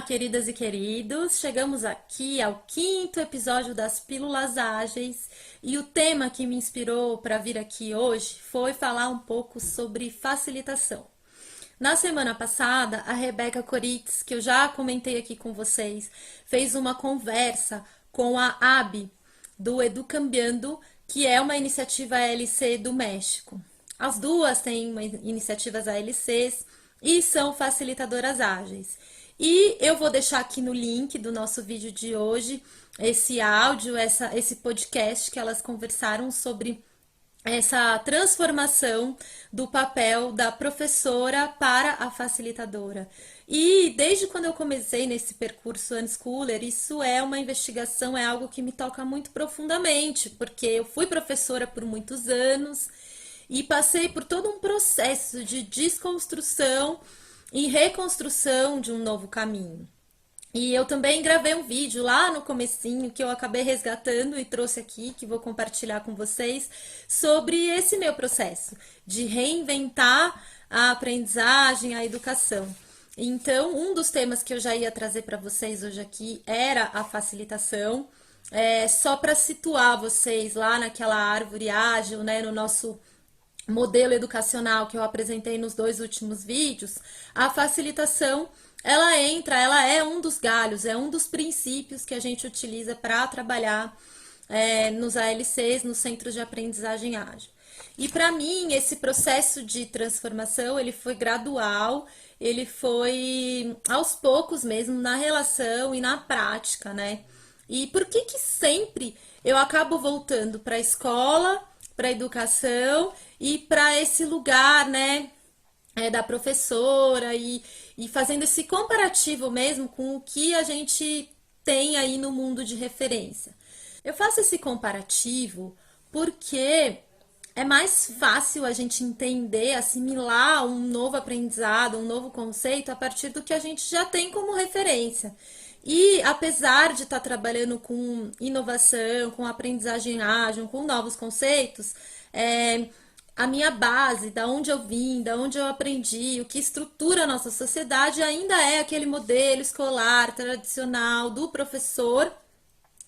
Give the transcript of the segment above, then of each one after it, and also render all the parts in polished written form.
queridas e queridos! Chegamos aqui ao quinto episódio das Pílulas Ágeis e o tema que me inspirou para vir aqui hoje foi falar um pouco sobre facilitação. Na semana passada, a Rebeca Coritz, que eu já comentei aqui com vocês, fez uma conversa com a Abby, do Educambiando, que é uma iniciativa ALC do México. As duas têm iniciativas ALCs e são facilitadoras ágeis. E eu vou deixar aqui no link do nosso vídeo de hoje esse áudio, esse podcast que elas conversaram sobre essa transformação do papel da professora para a facilitadora. E desde quando eu comecei nesse percurso unschooler, isso é uma investigação, é algo que me toca muito profundamente, porque eu fui professora por muitos anos e passei por todo um processo de desconstrução e reconstrução de um novo caminho. E eu também gravei um vídeo lá no comecinho que eu acabei resgatando e trouxe aqui, que vou compartilhar com vocês, sobre esse meu processo de reinventar a aprendizagem, a educação. Então, um dos temas que eu já ia trazer para vocês hoje aqui era a facilitação, só para situar vocês lá naquela árvore ágil, né, no nosso modelo educacional que eu apresentei nos dois últimos vídeos. A facilitação, ela é um dos galhos, é um dos princípios que a gente utiliza para trabalhar nos ALCs, nos Centros de Aprendizagem Ágil. E para mim, esse processo de transformação, ele foi gradual, ele foi aos poucos mesmo, na relação e na prática, né? E por que sempre eu acabo voltando para a escola, para a educação e para esse lugar, né, da professora e fazendo esse comparativo mesmo com o que a gente tem aí no mundo de referência. Eu faço esse comparativo porque é mais fácil a gente entender, assimilar um novo aprendizado, um novo conceito a partir do que a gente já tem como referência. E apesar de estar trabalhando com inovação, com aprendizagem ágil, com novos conceitos, a minha base, da onde eu vim, da onde eu aprendi, o que estrutura a nossa sociedade ainda é aquele modelo escolar tradicional do professor,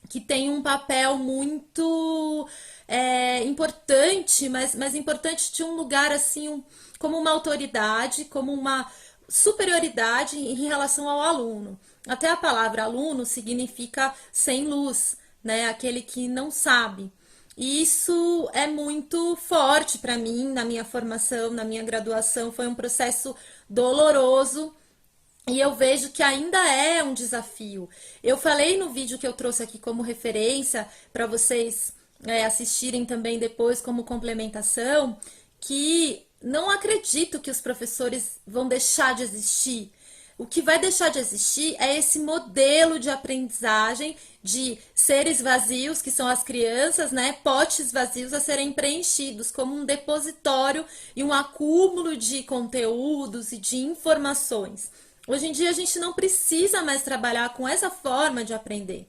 que tem um papel muito importante, mas importante de um lugar assim, como uma autoridade, como uma superioridade em relação ao aluno. Até a palavra aluno significa sem luz, né? Aquele que não sabe. E isso é muito forte para mim, na minha formação, na minha graduação. Foi um processo doloroso e eu vejo que ainda é um desafio. Eu falei no vídeo que eu trouxe aqui como referência, para vocês assistirem também depois como complementação, que não acredito que os professores vão deixar de existir. O que vai deixar de existir é esse modelo de aprendizagem de seres vazios, que são as crianças, né? Potes vazios a serem preenchidos como um depositório e um acúmulo de conteúdos e de informações. Hoje em dia a gente não precisa mais trabalhar com essa forma de aprender.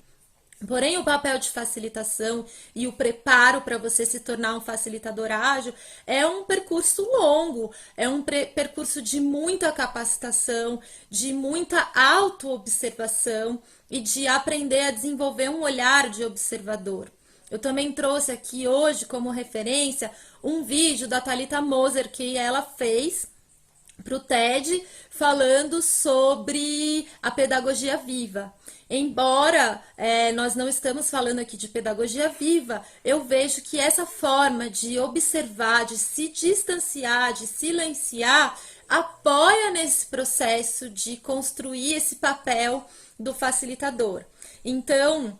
Porém, o papel de facilitação e o preparo para você se tornar um facilitador ágil é um percurso longo, é um percurso de muita capacitação, de muita autoobservação e de aprender a desenvolver um olhar de observador. Eu também trouxe aqui hoje como referência um vídeo da Thalita Moser que ela fez para o TED, falando sobre a pedagogia viva. Embora nós não estamos falando aqui de pedagogia viva, eu vejo que essa forma de observar, de se distanciar, de silenciar, apoia nesse processo de construir esse papel do facilitador. Então,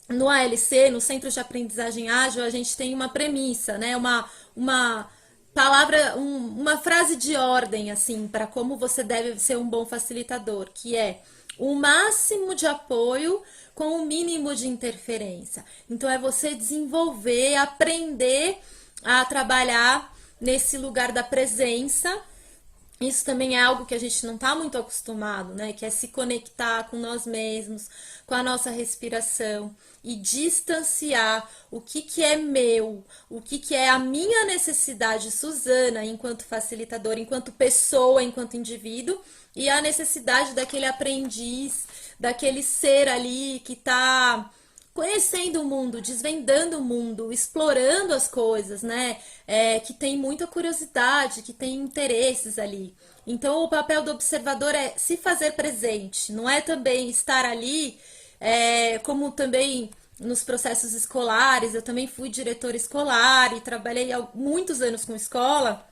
no ALC, no Centro de Aprendizagem Ágil, a gente tem uma premissa, né? Uma palavra, uma frase de ordem, assim, para como você deve ser um bom facilitador, que é o máximo de apoio com o mínimo de interferência. Então, é você desenvolver, aprender a trabalhar nesse lugar da presença Isso também é algo que a gente não está muito acostumado, né? Que é se conectar com nós mesmos, com a nossa respiração e distanciar o que é meu, o que é a minha necessidade, Suzana, enquanto facilitadora, enquanto pessoa, enquanto indivíduo, e a necessidade daquele aprendiz, daquele ser ali que está conhecendo o mundo, desvendando o mundo, explorando as coisas, né? Que tem muita curiosidade, que tem interesses ali. Então, o papel do observador é se fazer presente, não é também estar ali, como também nos processos escolares. Eu também fui diretora escolar e trabalhei há muitos anos com escola.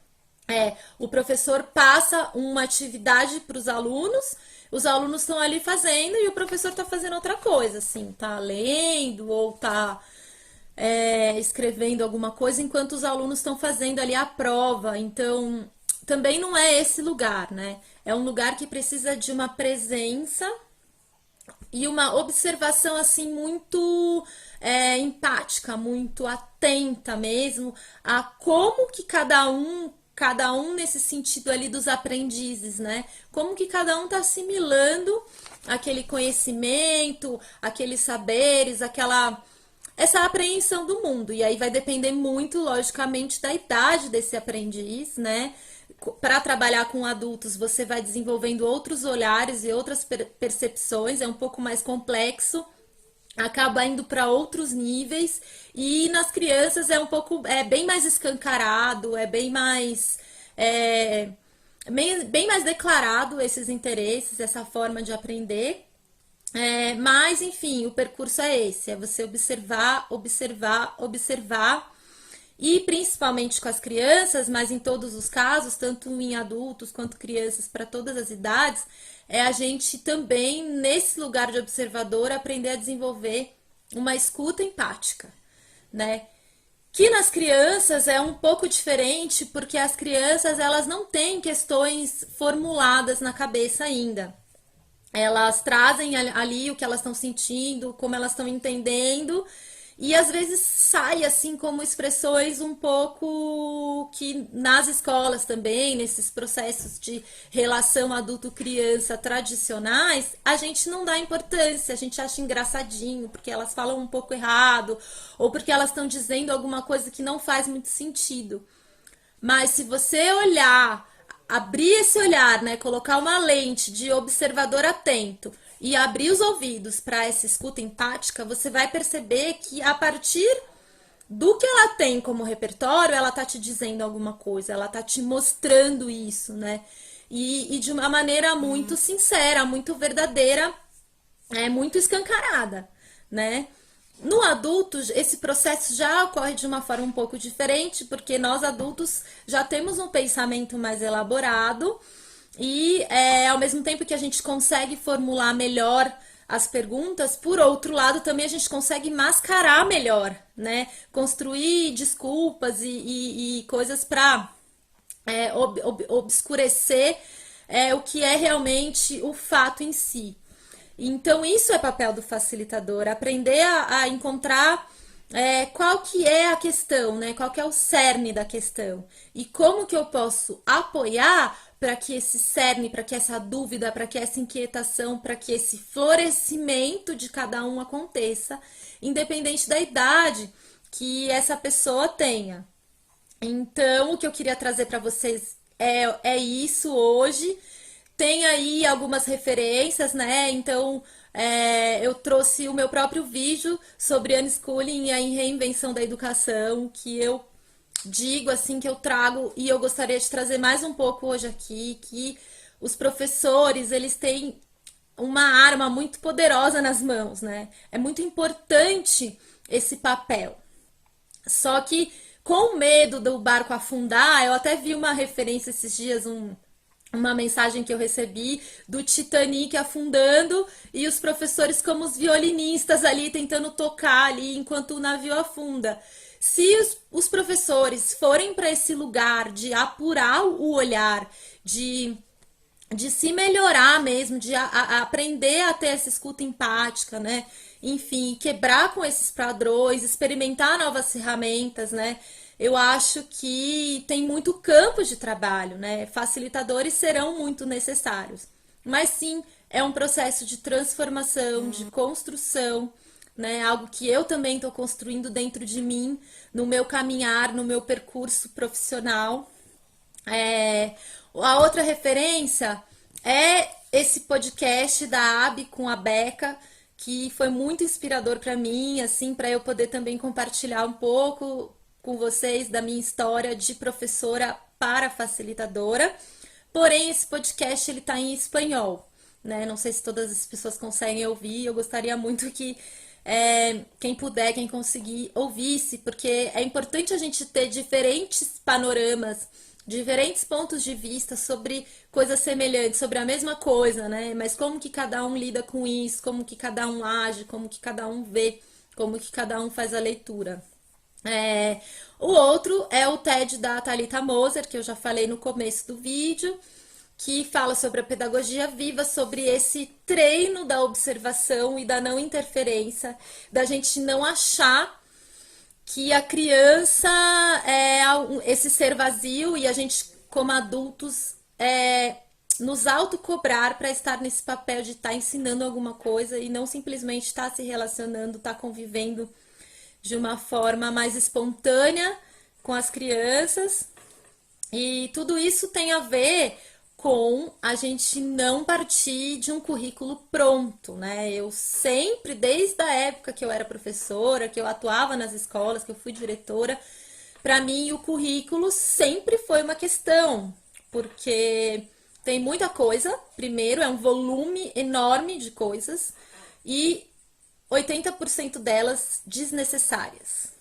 O professor passa uma atividade para os alunos estão ali fazendo e o professor está fazendo outra coisa, assim, tá lendo ou tá escrevendo alguma coisa enquanto os alunos estão fazendo ali a prova. Então, também não é esse lugar, né? É um lugar que precisa de uma presença e uma observação assim muito empática, muito atenta mesmo a como que cada um nesse sentido ali dos aprendizes, né? Como que cada um está assimilando aquele conhecimento, aqueles saberes, aquela essa apreensão do mundo. E aí vai depender muito, logicamente, da idade desse aprendiz, né? Para trabalhar com adultos, você vai desenvolvendo outros olhares e outras percepções, é um pouco mais complexo, acaba indo para outros níveis, e nas crianças é bem mais escancarado, é bem mais bem mais declarado esses interesses, essa forma de aprender. Mas, enfim, o percurso é esse: é você observar, observar, observar, e principalmente com as crianças, mas em todos os casos, tanto em adultos quanto crianças, para todas as idades, é a gente também, nesse lugar de observador, aprender a desenvolver uma escuta empática, né? Que nas crianças é um pouco diferente, porque as crianças elas não têm questões formuladas na cabeça ainda. Elas trazem ali o que elas estão sentindo, como elas estão entendendo, e às vezes sai assim como expressões um pouco que nas escolas também, nesses processos de relação adulto-criança tradicionais, a gente não dá importância, a gente acha engraçadinho, porque elas falam um pouco errado, ou porque elas estão dizendo alguma coisa que não faz muito sentido. Mas se você olhar, abrir esse olhar, né, colocar uma lente de observador atento e abrir os ouvidos para essa escuta empática, você vai perceber que a partir do que ela tem como repertório, ela tá te dizendo alguma coisa, ela tá te mostrando isso, né? E de uma maneira muito sincera, muito verdadeira, muito escancarada, né? No adulto, esse processo já ocorre de uma forma um pouco diferente, porque nós adultos já temos um pensamento mais elaborado e, ao mesmo tempo que a gente consegue formular melhor as perguntas, por outro lado, também a gente consegue mascarar melhor, né? Construir desculpas e coisas para obscurecer o que é realmente o fato em si. Então, isso é papel do facilitador, aprender a encontrar qual que é a questão, né? Qual que é o cerne da questão e como que eu posso apoiar para que esse cerne, para que essa dúvida, para que essa inquietação, para que esse florescimento de cada um aconteça, independente da idade que essa pessoa tenha. Então, o que eu queria trazer para vocês é isso hoje. Tem aí algumas referências, né? Então, eu trouxe o meu próprio vídeo sobre unschooling e a reinvenção da educação, que eu digo assim, que eu trago, e eu gostaria de trazer mais um pouco hoje aqui, que os professores, eles têm uma arma muito poderosa nas mãos, né? É muito importante esse papel. Só que com medo do barco afundar, eu até vi uma referência esses dias, uma mensagem que eu recebi do Titanic afundando e os professores como os violinistas ali tentando tocar ali enquanto o navio afunda. Se os professores forem para esse lugar de apurar o olhar, de se melhorar mesmo, de aprender a ter essa escuta empática, né? Enfim, quebrar com esses padrões, experimentar novas ferramentas, né? eu acho que tem muito campo de trabalho, né? Facilitadores serão muito necessários. Mas sim, é um processo de transformação, de construção, né? Algo que eu também estou construindo dentro de mim, no meu caminhar, no meu percurso profissional. É, a outra referência é esse podcast da Abi com a Beca, que foi muito inspirador para mim, assim, para eu poder também compartilhar um pouco com vocês da minha história de professora para facilitadora. Porém, esse podcast ele está em espanhol, né? Não sei se todas as pessoas conseguem ouvir. Eu gostaria muito que quem puder, quem conseguir, ouvisse, porque é importante a gente ter diferentes panoramas, diferentes pontos de vista sobre coisas semelhantes, sobre a mesma coisa, né? Mas como que cada um lida com isso, como que cada um age, como que cada um vê, como que cada um faz a leitura. O outro é o TED da Thalita Moser, que eu já falei no começo do vídeo, que fala sobre a pedagogia viva, sobre esse treino da observação e da não interferência, da gente não achar que a criança é esse ser vazio e a gente, como adultos, nos autocobrar para estar nesse papel de estar ensinando alguma coisa e não simplesmente estar se relacionando, estar convivendo de uma forma mais espontânea com as crianças. E tudo isso tem a ver com a gente não partir de um currículo pronto, né? Eu sempre, desde a época que eu era professora, que eu atuava nas escolas, que eu fui diretora, para mim o currículo sempre foi uma questão, porque tem muita coisa. Primeiro, é um volume enorme de coisas e 80% delas desnecessárias.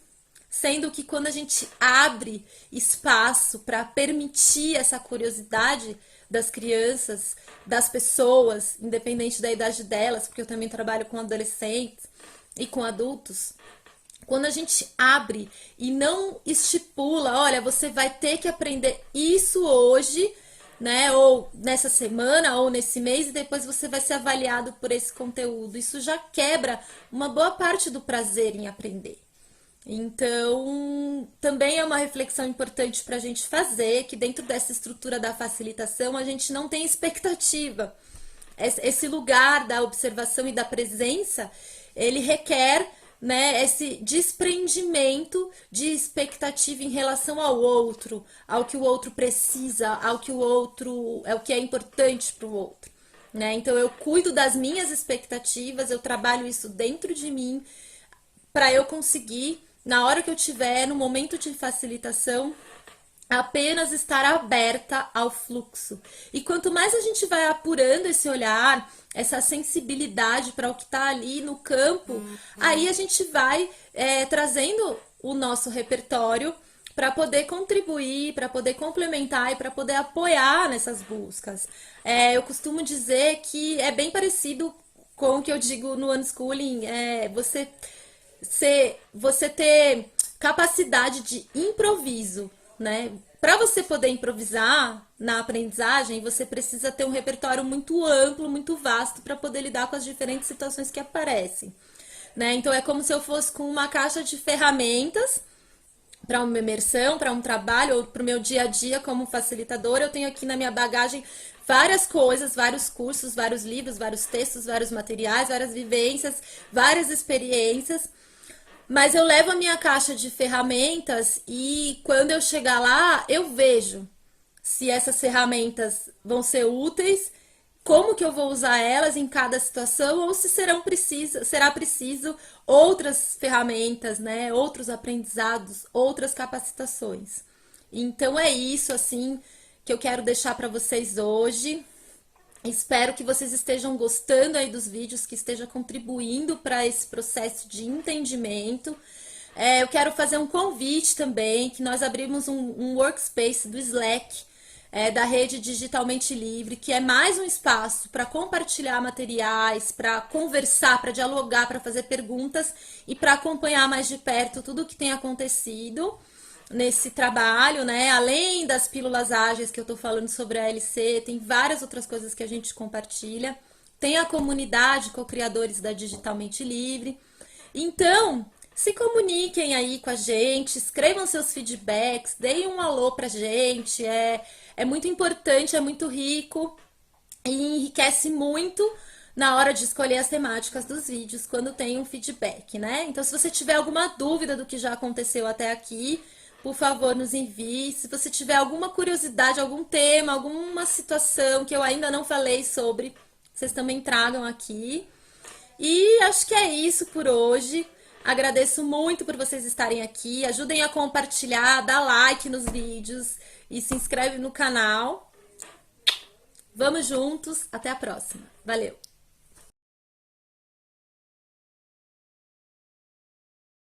Sendo que quando a gente abre espaço para permitir essa curiosidade das crianças, das pessoas, independente da idade delas, porque eu também trabalho com adolescentes e com adultos, quando a gente abre e não estipula, olha, você vai ter que aprender isso hoje, né? Ou nessa semana, ou nesse mês, e depois você vai ser avaliado por esse conteúdo. Isso já quebra uma boa parte do prazer em aprender. Então, também é uma reflexão importante para a gente fazer, que dentro dessa estrutura da facilitação a gente não tem expectativa. Esse lugar da observação e da presença, ele requer, né, esse desprendimento de expectativa em relação ao outro, ao que o outro precisa, ao que o outro é o que é importante para o outro, né? Então eu cuido das minhas expectativas, eu trabalho isso dentro de mim para eu conseguir, na hora que eu tiver no momento de facilitação, apenas estar aberta ao fluxo. E quanto mais a gente vai apurando esse olhar, essa sensibilidade para o que está ali no campo, aí a gente vai trazendo o nosso repertório para poder contribuir, para poder complementar e para poder apoiar nessas buscas. Eu costumo dizer que é bem parecido com o que eu digo no unschooling, você ter capacidade de improviso, né? Para você poder improvisar na aprendizagem, você precisa ter um repertório muito amplo, muito vasto para poder lidar com as diferentes situações que aparecem, né? Então é como se eu fosse com uma caixa de ferramentas para uma imersão, para um trabalho ou para o meu dia a dia como facilitadora. Eu tenho aqui na minha bagagem várias coisas, vários cursos, vários livros, vários textos, vários materiais, várias vivências, várias experiências. Mas eu levo a minha caixa de ferramentas e quando eu chegar lá, eu vejo se essas ferramentas vão ser úteis, como que eu vou usar elas em cada situação ou se será preciso outras ferramentas, né? Outros aprendizados, outras capacitações. Então é isso assim que eu quero deixar para vocês hoje. Espero que vocês estejam gostando aí dos vídeos, que esteja contribuindo para esse processo de entendimento. Eu quero fazer um convite também, que nós abrimos um workspace do Slack, da rede Digitalmente Livre, que é mais um espaço para compartilhar materiais, para conversar, para dialogar, para fazer perguntas e para acompanhar mais de perto tudo o que tem acontecido nesse trabalho, né? Além das pílulas ágeis que eu tô falando sobre a LC, tem várias outras coisas que a gente compartilha. Tem a comunidade co-criadores da Digitalmente Livre. Então, se comuniquem aí com a gente, escrevam seus feedbacks, deem um alô pra gente. É muito importante, é muito rico e enriquece muito na hora de escolher as temáticas dos vídeos quando tem um feedback, né? Então, se você tiver alguma dúvida do que já aconteceu até aqui, por favor, nos envie. Se você tiver alguma curiosidade, algum tema, alguma situação que eu ainda não falei sobre, vocês também tragam aqui. E acho que é isso por hoje. Agradeço muito por vocês estarem aqui. Ajudem a compartilhar, dá like nos vídeos e se inscreve no canal. Vamos juntos. Até a próxima. Valeu!